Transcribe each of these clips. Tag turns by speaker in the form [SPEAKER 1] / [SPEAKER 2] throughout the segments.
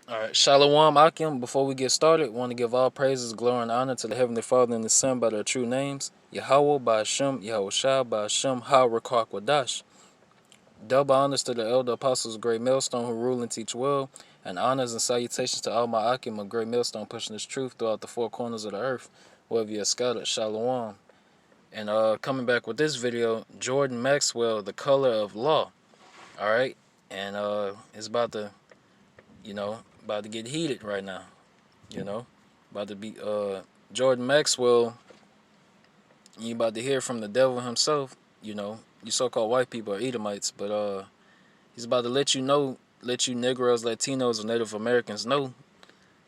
[SPEAKER 1] All right, Shalom Akim. Before we get started, want to give all praises, glory, and honor to the Heavenly Father and the Son by their true names, Yahweh, by Hashem, Yahushua, by Hashem, Ha Rakak Wadash. Double honors to the elder apostles of Great Millstone who rule and teach well, and honors and salutations to all my Akim of Great Millstone pushing this truth throughout the four corners of the earth, wherever you're scattered. Shalom. And coming back with this video, Jordan Maxwell, The Color of Law. All right, and it's about to get heated right now. You know, about to be Jordan Maxwell. You about to hear from the devil himself. You so-called white people are Edomites, but he's about to let you Negroes, Latinos, and Native Americans know,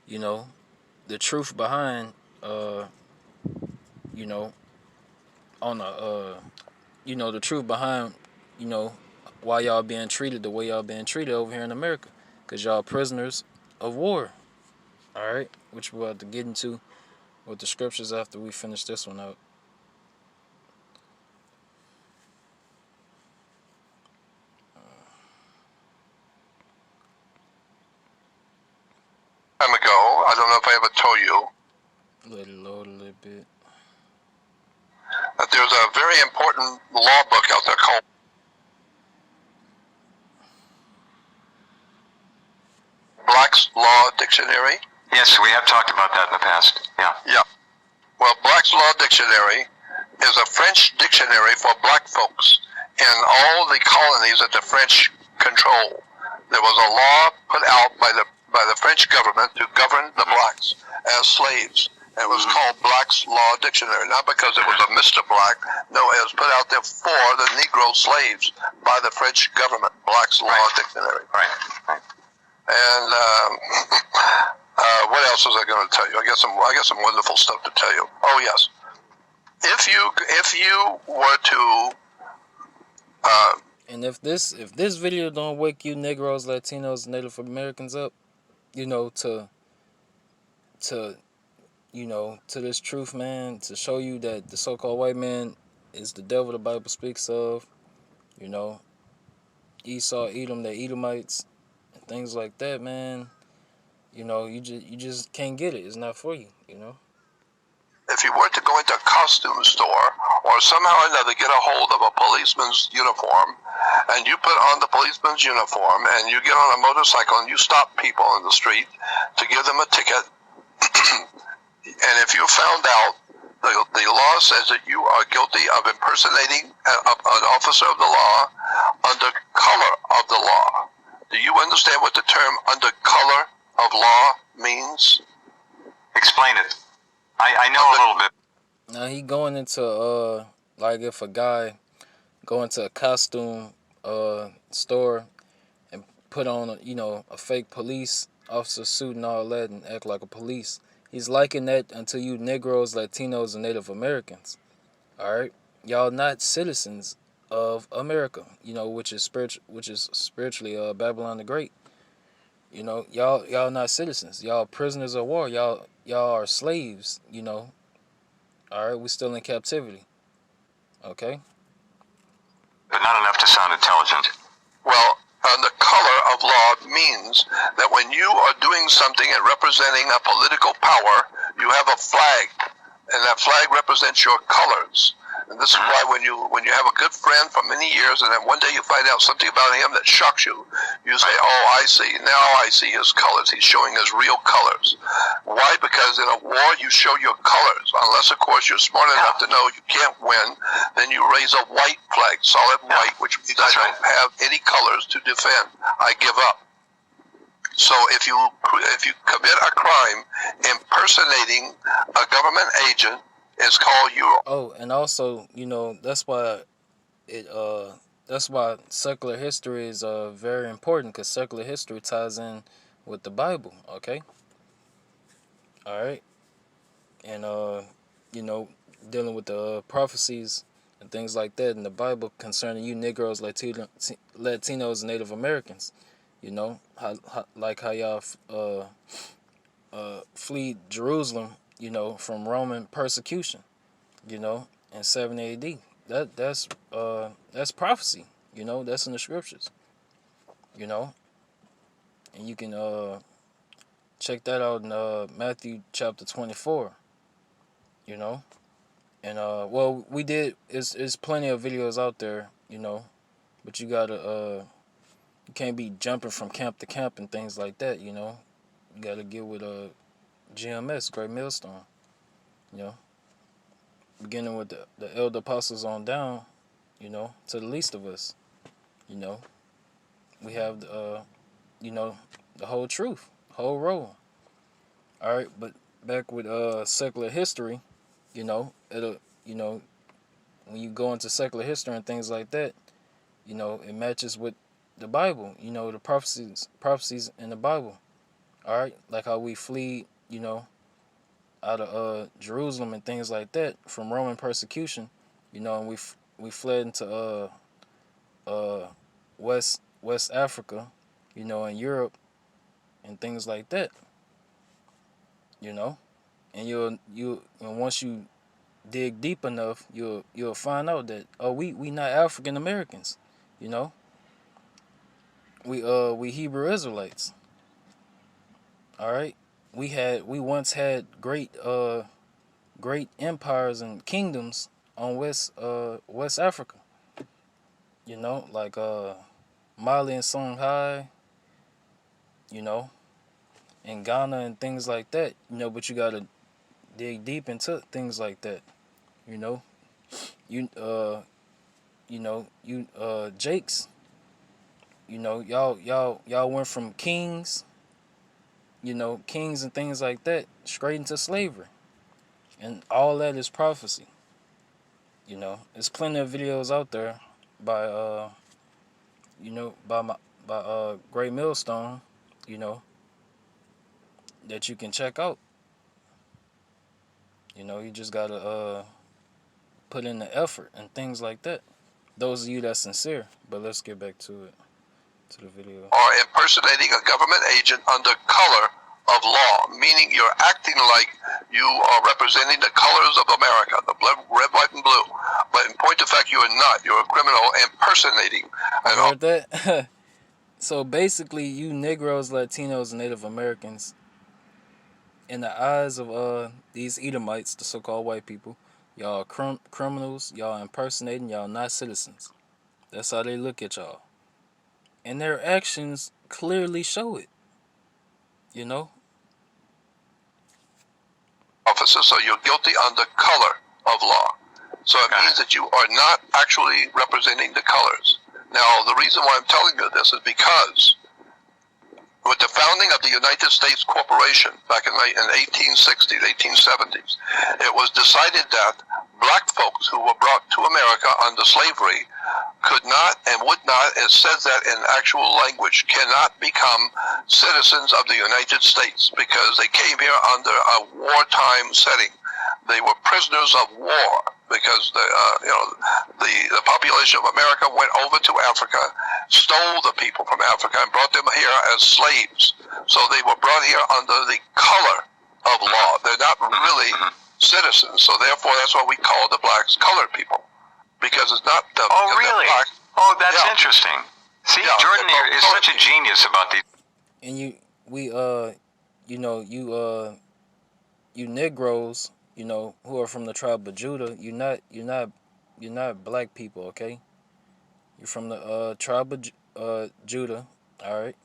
[SPEAKER 1] you know, the truth behind, you know, on the, the truth behind, you know, why y'all being treated the way y'all being treated over here in America, cause y'all prisoners of war. All right, which we're about to get into with the scriptures after we finish this one out.
[SPEAKER 2] Time ago, I don't know if I ever told you,
[SPEAKER 1] Let it load a little bit.
[SPEAKER 2] that there's a very important law book out there called Black's Law Dictionary.
[SPEAKER 3] Yes, we have talked about that in the past. Yeah.
[SPEAKER 2] Well, Black's Law Dictionary is a French dictionary for black folks in all the colonies that the French control. There was a law put out by the French government to govern the blacks as slaves. It was called Black's Law Dictionary, not because it was a Mr. Black. No, it was put out there for the Negro slaves by the French government. Black's Law Dictionary.
[SPEAKER 3] Right.
[SPEAKER 2] And what else was I going to tell you? I got some wonderful stuff to tell you. Oh yes, if you were to
[SPEAKER 1] And if this video don't wake you Negroes, Latinos, Native Americans up, to to this truth, man, to show you that the so-called white man is the devil the Bible speaks of, Esau, Edom, the Edomites, and things like that, man. You just can't get it. It's not for you.
[SPEAKER 2] if you were to go into a costume store or somehow or another get a hold of a policeman's uniform, and you put on the policeman's uniform and you get on a motorcycle and you stop people in the street to give them a ticket, and if you found out the law says that you are guilty of impersonating an officer of the law under color of the law. Do you understand what the term under color of law means?
[SPEAKER 3] Explain it. I know a little bit.
[SPEAKER 1] Now he going into like if a guy go into a costume store and put on a fake police officer suit and all that and act like a police. He's liking that unto you Negroes, Latinos, and Native Americans. All right, y'all not citizens of America, which is spiritually Babylon the Great. Y'all not citizens. Y'all prisoners of war. Y'all are slaves. All right, we still in captivity. Okay.
[SPEAKER 3] But not enough to sound intelligent.
[SPEAKER 2] Well, the color of law means that when you are doing something and representing a political power, you have a flag, and that flag represents your colors. And this is why when you have a good friend for many years, and then one day you find out something about him that shocks you, you say, "Oh, I see. Now I see his colors. He's showing his real colors." Why? Because in a war you show your colors, unless of course you're smart enough to know you can't win. Then you raise a white flag, solid white, which means I don't have any colors to defend. I give up. So if you commit a crime impersonating a government agent, it's called you.
[SPEAKER 1] Oh, and also, that's why secular history is very important, because secular history ties in with the Bible. Okay. All right. And dealing with the prophecies and things like that in the Bible concerning you Negroes, Latinos, and Native Americans. How y'all flee Jerusalem, from Roman persecution, in 70 AD. That's prophecy, that's in the scriptures, and you can Check that out in Matthew chapter 24. You know, and well, we did. It's plenty of videos out there. You know, but you gotta you can't be jumping from camp to camp and things like that. You know, you gotta get with GMS, Great Millstone. You know, beginning with the elder apostles on down. You know, to the least of us. You know, we have you know, the whole truth, whole roll. All right, but back with secular history, you know, it'll you know, when you go into secular history and things like that, you know, it matches with the Bible, you know, the prophecies in the Bible. All right, like how we flee, you know, out of Jerusalem and things like that from Roman persecution, you know, and we fled into West Africa, you know, in Europe and things like that, you know, and and once you dig deep enough, you'll find out that we not African Americans, you know, we Hebrew Israelites. All right, we once had great empires and kingdoms on West Africa, you know, like Mali and Songhai, you know, and Ghana and things like that, you know, but you gotta dig deep into things like that, you know. You you know, you Jakes, you know, y'all went from kings, you know, kings and things like that, straight into slavery. And all that is prophecy. You know, there's plenty of videos out there by you know, by Great Millstone, you know, that you can check out. You know, you just gotta put in the effort and things like that. Those of you that's sincere. But let's get back to it, to the video.
[SPEAKER 2] Or impersonating a government agent under color of law, meaning you're acting like you are representing the colors of America, the red, white, and blue. But in point of fact, you are not. You're a criminal impersonating.
[SPEAKER 1] You heard that? So basically, you Negroes, Latinos, and Native Americans, in the eyes of these Edomites, the so-called white people, y'all are criminals, y'all impersonating, y'all not citizens. That's how they look at y'all. And their actions clearly show it. You know?
[SPEAKER 2] Officer, so you're guilty under color of law. So it means that you are not actually representing the colors. Now, the reason why I'm telling you this is because with the founding of the United States Corporation back in the 1860s, 1870s, it was decided that black folks who were brought to America under slavery could not and would not, it says that in actual language, cannot become citizens of the United States because they came here under a wartime setting. They were prisoners of war because the population of America went over to Africa, stole the people from Africa, and brought them here as slaves. So they were brought here under the color of law. They're not really citizens. So therefore, that's why we call the blacks colored people, because it's not.
[SPEAKER 3] Oh, really? Oh, that's interesting. See, Jordan is such a genius about these.
[SPEAKER 1] And you know, you Negroes, you know, who are from the tribe of Judah, you're not black people, okay? You're from the tribe of Judah, all right?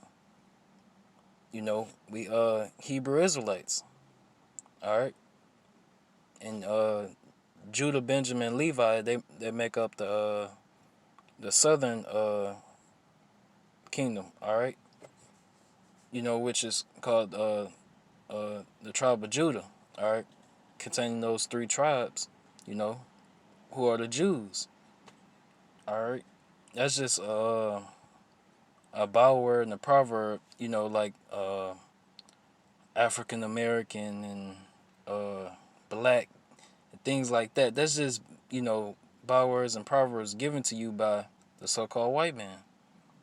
[SPEAKER 1] You know, we Hebrew Israelites, all right? And Judah, Benjamin, Levi, they make up the southern kingdom, all right? You know, which is called the tribe of Judah, all right? Containing those three tribes, you know, who are the Jews. All right, that's just a byword and a proverb, you know, like African American and black and things like that. That's just, you know, bywords and proverbs given to you by the so-called white man,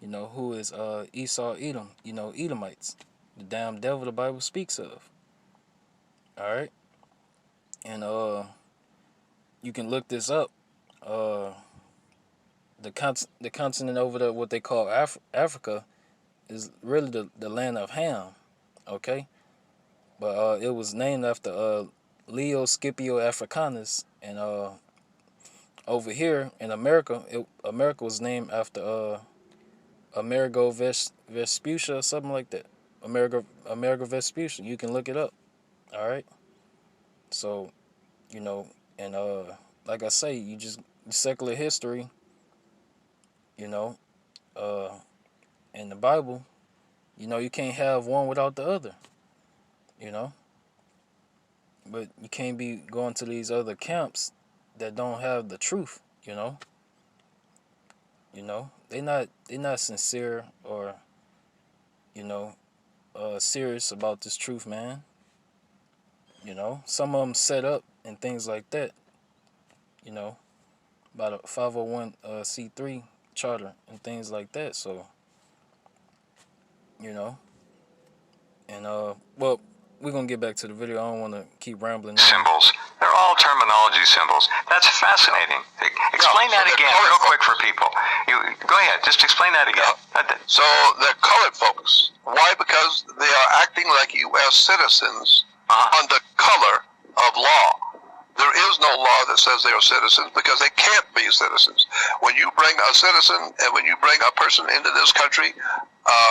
[SPEAKER 1] you know, who is Esau, Edom, you know, Edomites, the damn devil the Bible speaks of. All right, and you can look this up. The continent over there, what they call Africa, is really the land of Ham. Okay, but it was named after Leo Scipio Africanus, and over here in America, America was named after Amerigo Vespuccia or something like that. Amerigo Vespuccia. You can look it up. All right. So you know, and like I say, you just secular history. You know, uh, in the Bible, you can't have one without the other. You know, but you can't be going to these other camps that don't have the truth. They're not sincere or you know serious about this truth, man. Some of them set up and things like that. You know, about a 501 c3 charter and things like that. So you know, and well, we're gonna get back to the video. I don't want to keep rambling now.
[SPEAKER 3] Symbols. They're all terminology symbols. That's fascinating. Explain that again, real quick for people. Go ahead. Just explain that again.
[SPEAKER 2] So they're colored folks. Why? Because they are acting like U.S. citizens under color of law. There is no law that says they are citizens because they can't be citizens. When you bring a citizen and when you bring a person into this country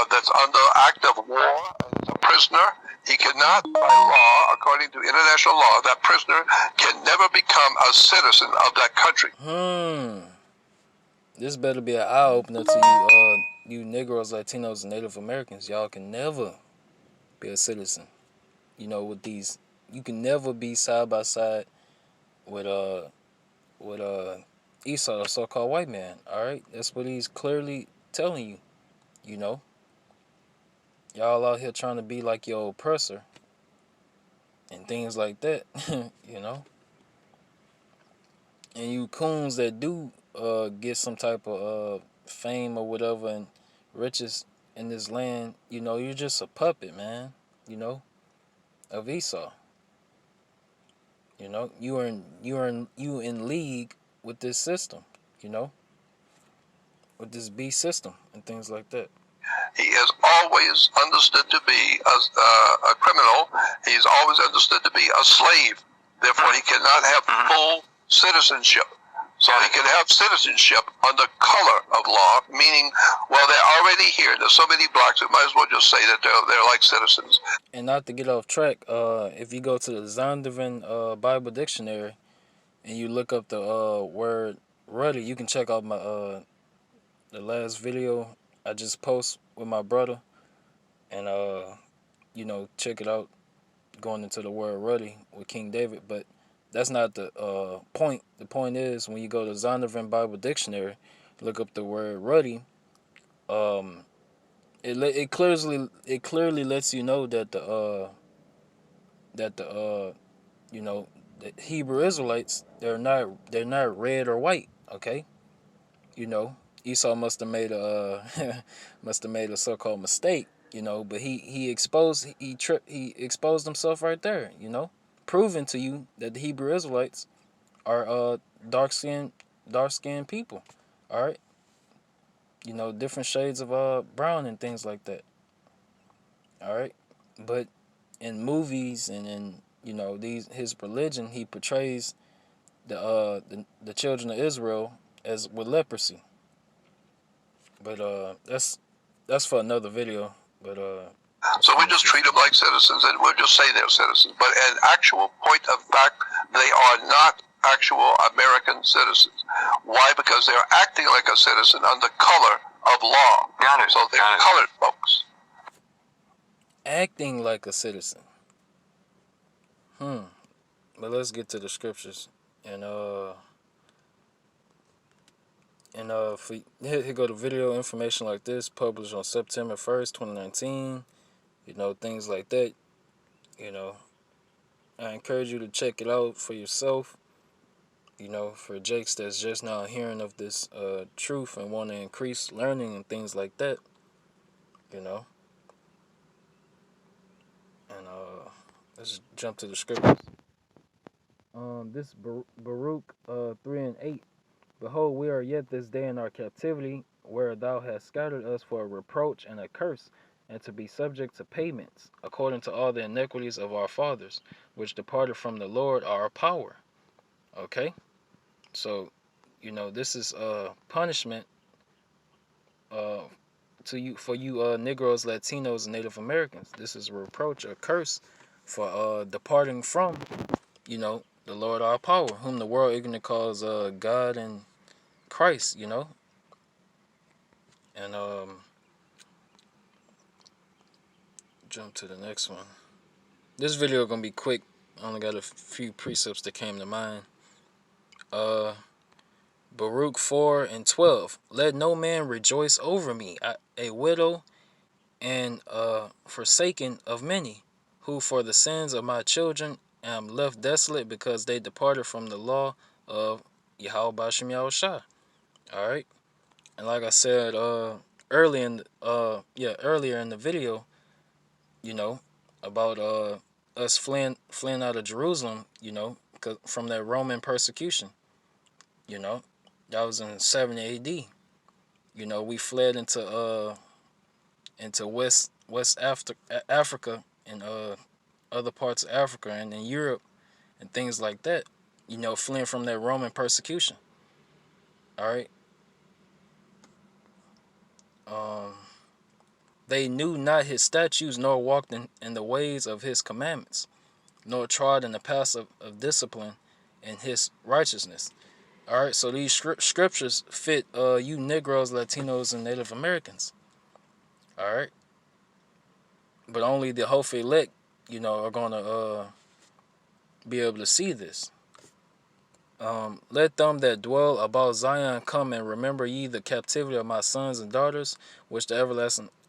[SPEAKER 2] that's under act of war as a prisoner, he cannot, by law, according to international law, that prisoner can never become a citizen of that country.
[SPEAKER 1] This better be an eye opener to you Negros, Latinos, and Native Americans. Y'all can never be a citizen. With these, you can never be side by side with Esau, the so-called white man. All right, that's what he's clearly telling you. You know, y'all out here trying to be like your oppressor and things like that. you know, and you coons that do get some type of fame or whatever and riches in this land, you're just a puppet, man. Of Esau. You in league with this system. With this beast system and things like that.
[SPEAKER 2] He is always understood to be a criminal. He's always understood to be a slave. Therefore, he cannot have full citizenship. So he can have citizenship under color of law, meaning, well, they're already here. There's so many blacks, we might as well just say that they're like citizens.
[SPEAKER 1] And not to get off track, if you go to the Zondervan Bible Dictionary and you look up the word ruddy, you can check out my the last video I just post with my brother, and check it out going into the word ruddy with King David. But that's not the point. The point is when you go to Zondervan Bible Dictionary, look up the word ruddy. It clearly lets you know that the Hebrew Israelites they're not red or white. Okay, Esau must have made a so-called mistake. But he exposed himself right there. Proving to you that the Hebrew Israelites are dark-skinned people. All right, different shades of brown and things like that. All right, but in movies and in his religion, he portrays the children of Israel as with leprosy. But that's for another video. But
[SPEAKER 2] so we just treat them like citizens, and we'll just say they're citizens. But in actual point of fact, they are not actual American citizens. Why? Because they're acting like a citizen under color of law.
[SPEAKER 3] Got it.
[SPEAKER 2] So they're colored folks.
[SPEAKER 1] Acting like a citizen. But let's get to the scriptures. And here go the video information like this, published on September 1st, 2019. Things like that. I encourage you to check it out for yourself. For Jakes that's just now hearing of this truth and want to increase learning and things like that. And let's jump to the scriptures. This Baruch 3:8. Behold, we are yet this day in our captivity, where thou hast scattered us for a reproach and a curse, and to be subject to payments, according to all the iniquities of our fathers, which departed from the Lord our power. Okay? So, this is punishment uh to you for you Negroes, Latinos, and Native Americans. This is a reproach, a curse for departing from, the Lord our power, whom the world ignorant calls God and Christ, And jump to the next one. This video gonna be quick. I only got a few precepts that came to mind. Uh Baruch 4:12. Let no man rejoice over me, a widow and forsaken of many, who for the sins of my children am left desolate, because they departed from the law of Yahweh Bashem Yahushua. Alright? And like I said earlier in the video, you know, about us fleeing out of Jerusalem, from that Roman persecution, you know. That was in 70 AD. We fled into West Africa and other parts of Africa and in Europe and things like that. Fleeing from that Roman persecution. All right. Um, they knew not his statutes, nor walked in the ways of his commandments, nor trod in the paths of discipline and his righteousness. All right. So these scriptures fit you Negroes, Latinos, and Native Americans. All right. But only the hopeful elect, are gonna be able to see this. Let them that dwell about Zion come, and remember ye the captivity of my sons and daughters, which the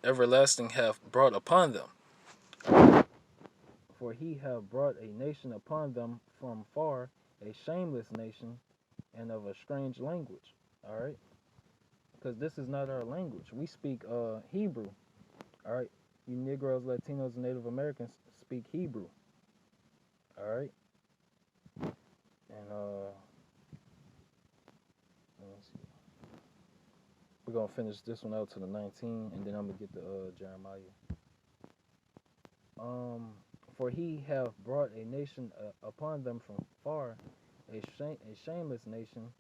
[SPEAKER 1] everlasting hath brought upon them. For he hath brought a nation upon them from far, a shameless nation, and of a strange language. All right, because this is not our language. We speak Hebrew. All right, you Negroes, Latinos, and Native Americans speak Hebrew. All right, and let me see. We're gonna finish this one out to the 19, and then I'm gonna get to Jeremiah. For he hath brought a nation upon them from far, a shameless nation,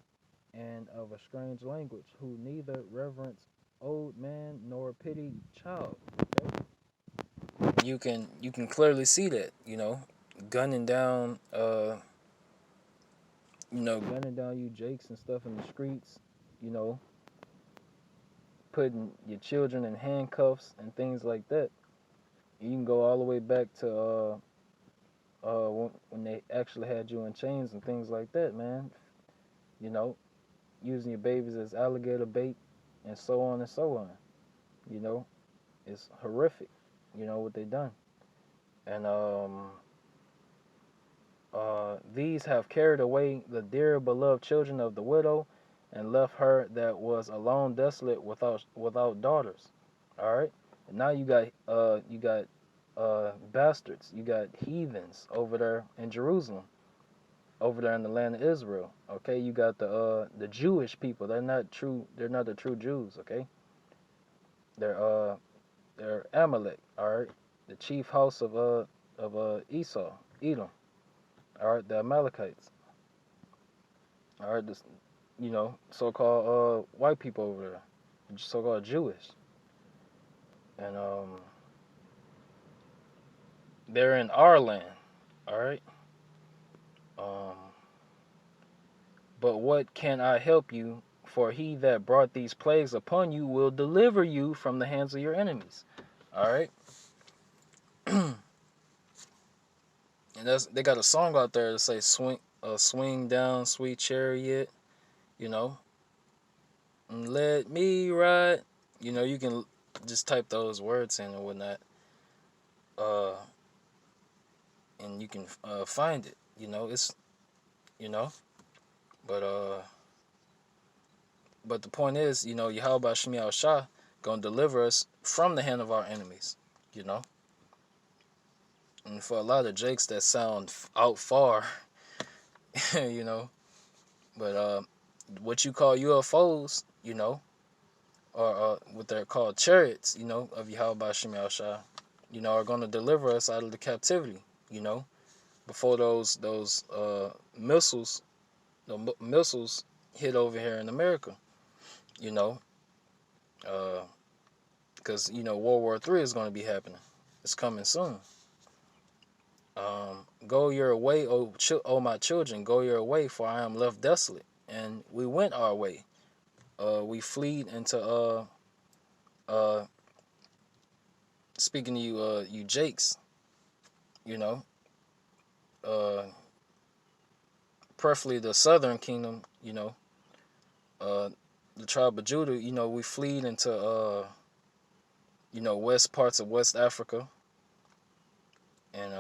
[SPEAKER 1] and of a strange language, who neither reverence old man nor pity child. Okay? You can clearly see that, gunning down gunning down you Jakes and stuff in the streets, you know, putting your children in handcuffs and things like that. You can go all the way back to when they actually had you in chains and things like that, man. You know, using your babies as alligator bait and so on and so on. You know, it's horrific. What they done. And these have carried away the dear beloved children of the widow, and left her that was alone desolate without daughters. All right. And now you got bastards. You got heathens over there in Jerusalem, over there in the land of Israel. Okay. You got the Jewish people. They're not true. They're not the true Jews. Okay. They're Amalek. All right. The chief house of Esau, Edom. All right. The Amalekites. All right. This, so-called white people over there, so-called Jewish. And they're in our land. All right. Um, but what can I help you? For he that brought these plagues upon you will deliver you from the hands of your enemies. All right. And they got a song out there to say swing down, sweet chariot. You know, and let me ride. You can just type those words in and whatnot. And you can find it. It's but but the point is, Yahweh Shemi Shah gonna deliver us from the hand of our enemies. You know, and for a lot of jakes that sound out far, but what you call UFOs, or what they're called chariots, of Yahweh Shem Shah, are going to deliver us out of the captivity, before those missiles, missiles hit over here in America, you know, because World War III is going to be happening. It's coming soon. Go your way, O my children, go your way, for I am left desolate. And we went our way. We fleed into uh speaking to you, you Jakes, you know, uh preferably the southern kingdom, uh the tribe of Judah, we fleed into west parts of West Africa and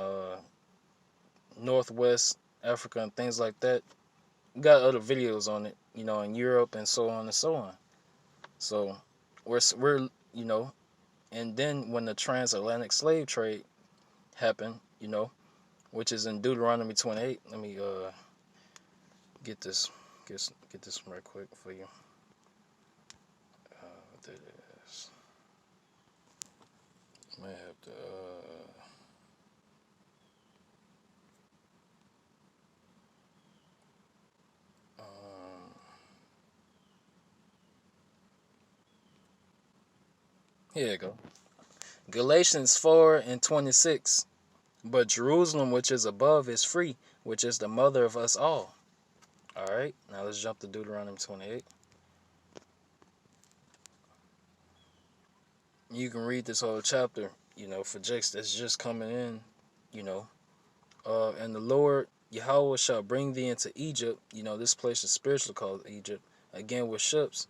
[SPEAKER 1] northwest Africa and things like that. We got other videos on it, in Europe and so on and so on. So we're and then when the transatlantic slave trade happened, which is in Deuteronomy 28. Let me get this get this right quick for you. There it is. May have to. Here you go. Galatians 4:26. But Jerusalem, which is above, is free, which is the mother of us all. All right. Now let's jump to Deuteronomy 28. You can read this whole chapter, for Jakes that's just coming in, and the Lord Yahweh shall bring thee into Egypt. This place is spiritually called Egypt, again with ships,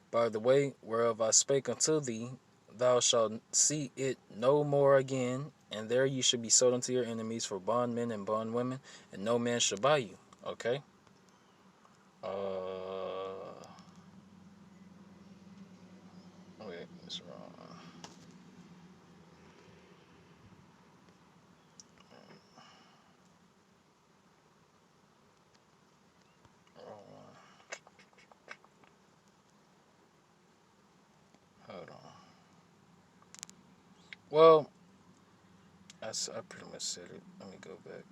[SPEAKER 1] by the way whereof I spake unto thee. Thou shalt see it no more again, and there you should be sold unto your enemies for bondmen and bondwomen, and no man shall buy you. Okay. Wait, it's wrong. Hold on. Well, I pretty much said it. Let me go back.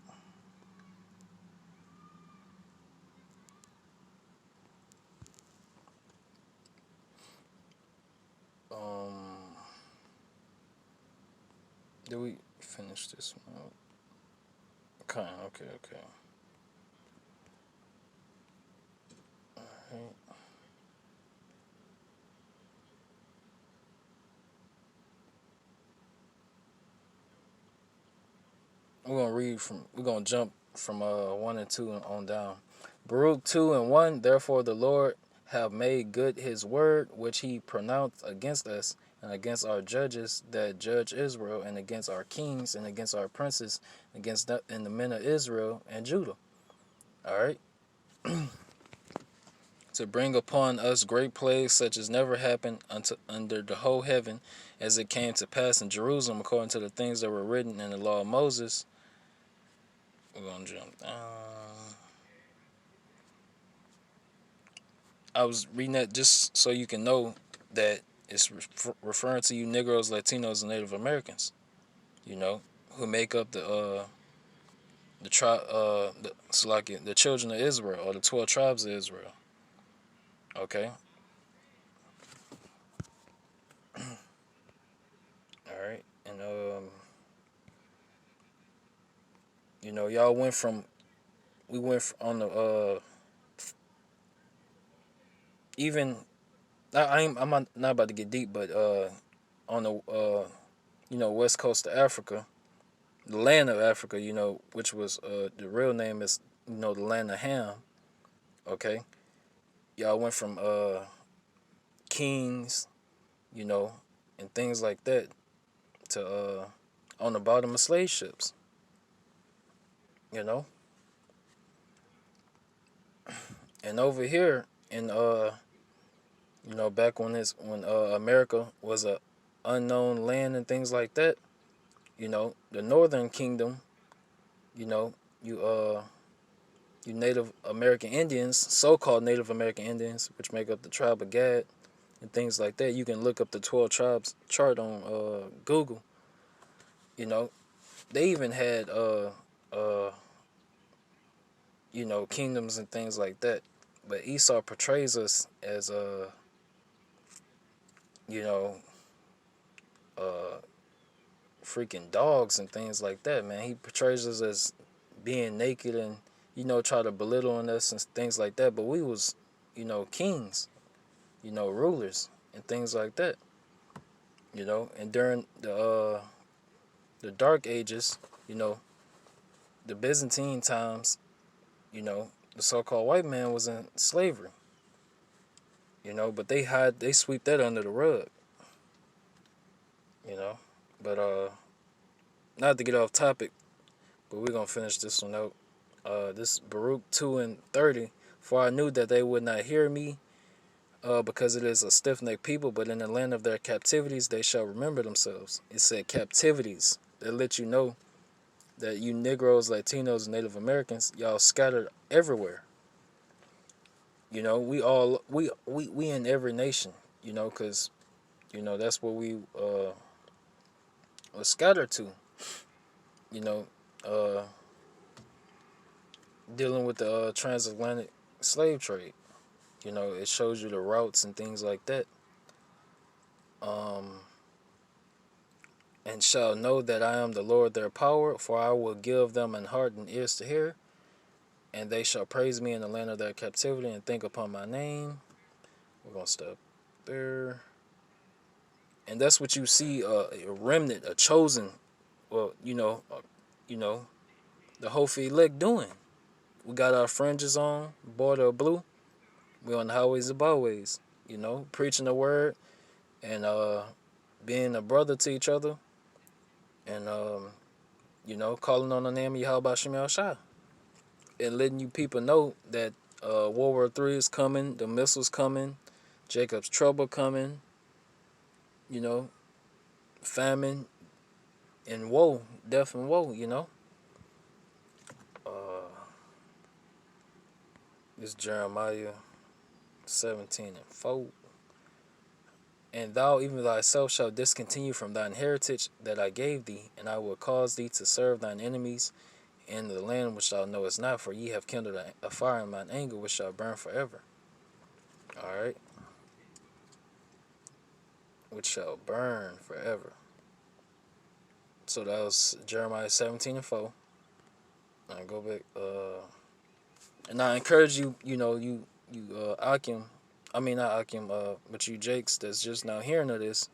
[SPEAKER 1] Did we finish this one? Okay. Alright. We're gonna jump from 1 and 2 on down. Baruch 2:1. Therefore the Lord have made good his word which he pronounced against us and against our judges that judge Israel, and against our kings and against our princes, against and the men of Israel and Judah. All right. To bring upon us great plagues such as never happened under the whole heaven, as it came to pass in Jerusalem according to the things that were written in the law of Moses. We're gonna jump down. I was reading that just so you can know that it's referring to you Negros, Latinos, and Native Americans, who make up the children of Israel, or the 12 tribes of Israel. Okay. All right. And y'all we went on the even I'm not about to get deep, but on the west coast of Africa, the land of Africa, which was the real name is the land of Ham. Okay, y'all went from kings, and things like that to on the bottom of slave ships. And over here in back when America was a unknown land and things like that, the Northern Kingdom, you Native American Indians, so-called Native American Indians, which make up the tribe of Gad, and things like that. You can look up the 12 tribes chart on Google. You know, they even had uh, kingdoms and things like that. But Esau portrays us as you know, uh, freaking dogs and things like that, man. He portrays us as being naked and try to belittle on us and things like that. But we was, kings, rulers and things like that. And during the Dark Ages, you know, the Byzantine times, the so-called white man was in slavery. But they sweep that under the rug. you know. But not to get off topic, but we're gonna finish this one out. This Baruch 2:30. For I knew that they would not hear me, because it is a stiff-necked people, but in the land of their captivities they shall remember themselves. It said captivities. That let you know that you Negroes, Latinos, and Native Americans, y'all scattered everywhere. We in every nation, because, that's where we was scattered to, you know, uh, dealing with the transatlantic slave trade. It shows you the routes and things like that. And shall know that I am the Lord their power, for I will give them an heart and ears to hear, and they shall praise me in the land of their captivity and think upon my name. We're going to stop there. And that's what you see, a remnant, a chosen, well, the whole elect doing. We got our fringes on, border of blue. We on the highways and byways, preaching the word and being a brother to each other, and calling on the name of Yahweh Shem Shai, and letting you people know that World War III is coming, the missiles coming, Jacob's trouble coming, famine and woe, death and woe, Uh, this Jeremiah 17:4. And thou even thyself shalt discontinue from thine heritage that I gave thee, and I will cause thee to serve thine enemies in the land which thou knowest not, for ye have kindled a fire in mine anger, which shall burn forever. Alright? Which shall burn forever. So that was Jeremiah 17:4. I go back. And I encourage you, Akim, I mean not Akim, but you Jakes that's just now hearing of this,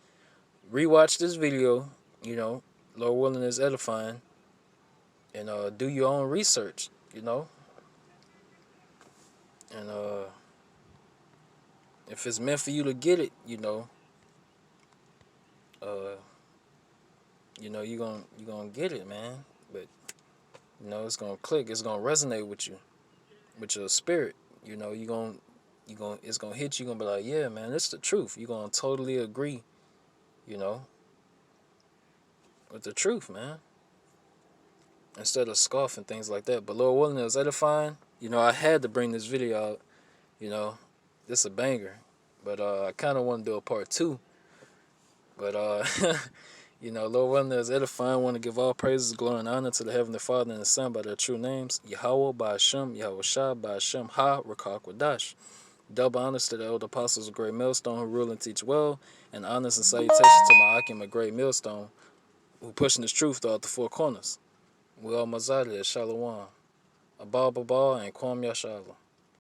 [SPEAKER 1] rewatch this video, Lord willing is edifying, and do your own research, and if it's meant for you to get it, uh, you're gonna get it, man. But it's gonna click, it's gonna resonate with you, with your spirit. It's gonna hit you. You're gonna be like, yeah, man, it's the truth. You're gonna totally agree, with the truth, man. Instead of scoffing things like that. But Lord willing, it was edifying. I had to bring this video out. This a banger. But I kind of want to do a part 2. But Lord willing, it was edifying. I want to give all praises, glory, and honor to the Heavenly Father and the Son by their true names. Yahweh, by Hashem, Yahweh Shah, by Hashem, Ha, Rakak, Wadash. Double honors to the elder apostles of Great Millstone who rule and teach well, and honors and salutations to my Akim of Great Millstone who pushing this truth throughout the four corners. We all Mazadi at Shalom. Abba Baba and Kwam Yashala.